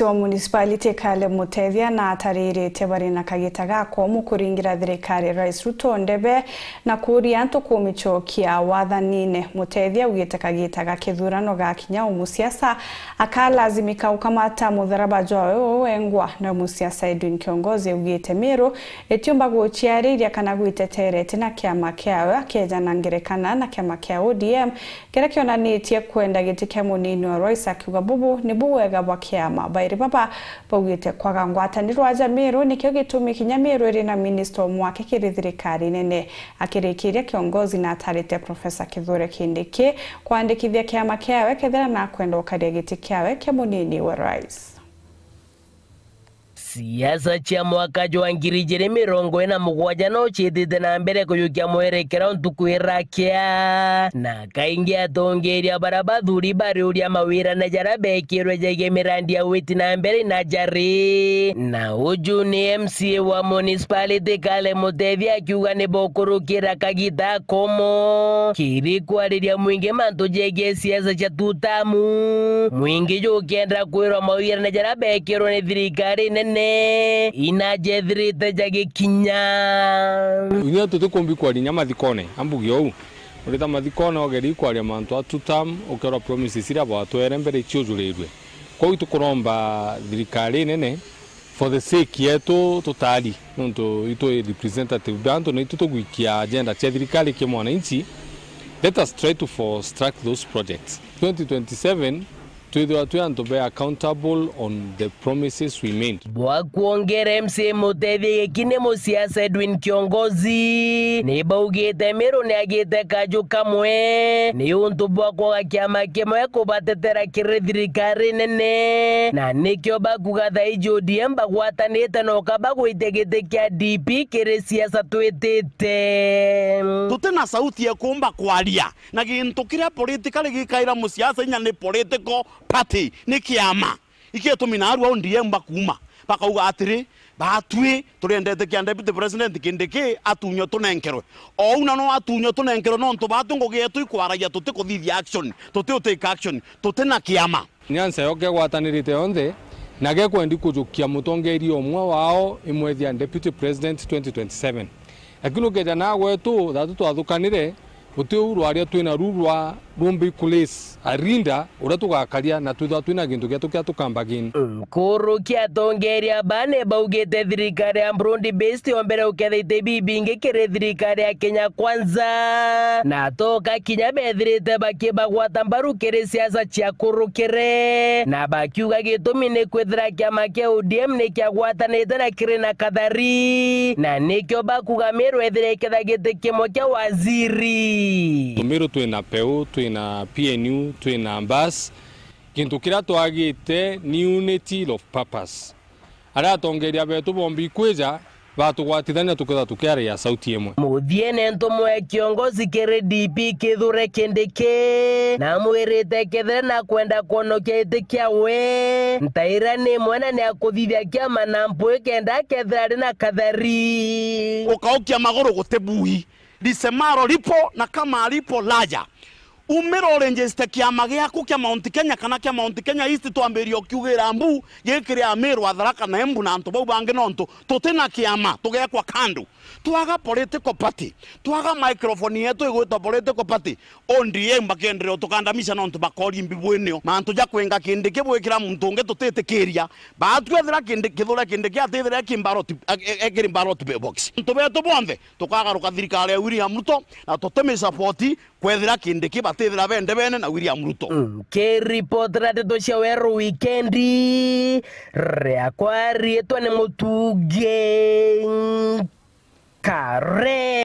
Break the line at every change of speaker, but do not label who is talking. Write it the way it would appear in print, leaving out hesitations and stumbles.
Besti wa municipality Kale Muthethia na ataririte bari na kagita gako mu kuringira thirikari Rais Ruto Ndebe na kuria ntukumichokia wathanine. Muthethia ugite kagita gakithurano gakinya umusiasa akalazimika ukamata mutharaba joe wengwa na umusiasa Edwin Kiongozi ugite Meru etiumba guchiariria kana gwiteterete na kiama kiawe akejana ngerekana na kiama kia ODM gerekionanitie kwenda giti kia munini wa Rais akiuga bubu ni buwega bwa kiama bairi baba bawite kwaga ngwataniro aja Meru nikyo gitumi kinya Meru iri na minister mwake kiri thirikari nene akirikiria Kiongozi na atarite Professor Kithure Kindiki kwandikithia kiama kiawe kethera na kwenda ukaria giti kiawe kia munini wa Rais.
Siasa cha mwaka wa ngiri igiri mirongo ina mugwanja no chithite na mbere kuyukia mwerekera ntukwirakia na kaingi atongeria barabathuri bari uria mawira na jara bekirwe jege mirandi ya witi na mbere na jari na uju ni MCA wa municipality Kale Muthethia akiuga ni bokurukira kagita komo kiri kwariria mwingi mantu jege siasa cha tutamu mwingi jukenda kwirwa mawira na jara bekirwe ni thirikari nene inajethirite jagikinya
inya tutukumbi kwari nya mathikone ambugio u urita mathikone ogeri kwari mantu atutam ukera promises ira batwere mbere ichujurerwe kwa itu kuromba thirikari nene for the sake yetu tutali nonto ito representative bantu na ito gwikia agenda cha thirikari ke mwananchi. Let us try to fast track those projects. 2027 to be accountable on the promises we made.
Bwa kuongera MCA Muthethia kine musiasa Edwin Kiongozi ni baugite Meru ni agite kaju kamwe ni untu bwa kwa kiama kimwe kubatetera kiri thirikari nene na nikyo bakugatha ODM bagwatanite no kabagwitegete kia DP kiri siasa twitite
tutena sauti ya kumba kwaria na gintu kiria political gikaira musiasa nya ni political party ni kiama ikietumina aru ODM bakuma bakauga atiri batwi turendete kia deputy president Kindiki atunyo tunenkerwe o una no atunyo tunenkerwe no ntu batungo getu ikwaragia tutikuthithia action tutike action tutena kiama
nyansa yoke gwatanirite onthe na gekwendi kujukia mutongeri omwe wao imwethia deputy president 2027 lakini keja na wetu thatu twathukanire utiu rwaria twina rurwa rumbi kulis arinda uratugakaria na twitha twina gintu gia tukia tukambagin
kuru kia tongeria bane baugite thirikari ya Burundi Besti ombere ukethite bibingi kiri thirikari ya Kenya Kwanza na toka kinya bethirite bakibagwata mbaru kiri siasa chia kurukire na bakiuga gitumi ni kwithira kiama kia ODM ni kia gwatanite na kiri na kathari na nikyo bakuga Meru ethire ketha giti kimwe kia waziri
Meru twina peu twina PNU twina ambas kintu kira twagite ni unity of purpose ara tongeria betu bombi kweja batugwatithania tuketha tukiara ya sauti imwe
muthiene ntumwe Kiongozi kiri DP Kithure Kindiki na mwirite kethe na kwenda kuonokia iti kiawe ntaira ni mwana ni akuthithia kiama na mpui kenda kethari na kathari
ukaukia maguru gutebui lisemaro lipo na kama alipo laja umero register kiama giaku kia Mount Kenya kana kia Mount Kenya East twambirio kiugira mbu gikiri Meru Atharaka na Embu na antu bau bangi nontu tutena kiama tugekwa kandu twaga political party twaga microphone yetu igwita political party ODM bakendero tukandamisha nontu bakori mbibwenio mantu ja kwenga Kindiki bwikira muntu unge tutitikiria batwethira Kithure Kindiki atithira kimbaroti ekiri baroti box tubeto bonthe tukagaruka thirikari ya William Ruto na tuteme support kwethira Kindiki batithira bende bene na William Ruto
ke report rateto cia weru weekendi reakwa rietwa ni mutuge kare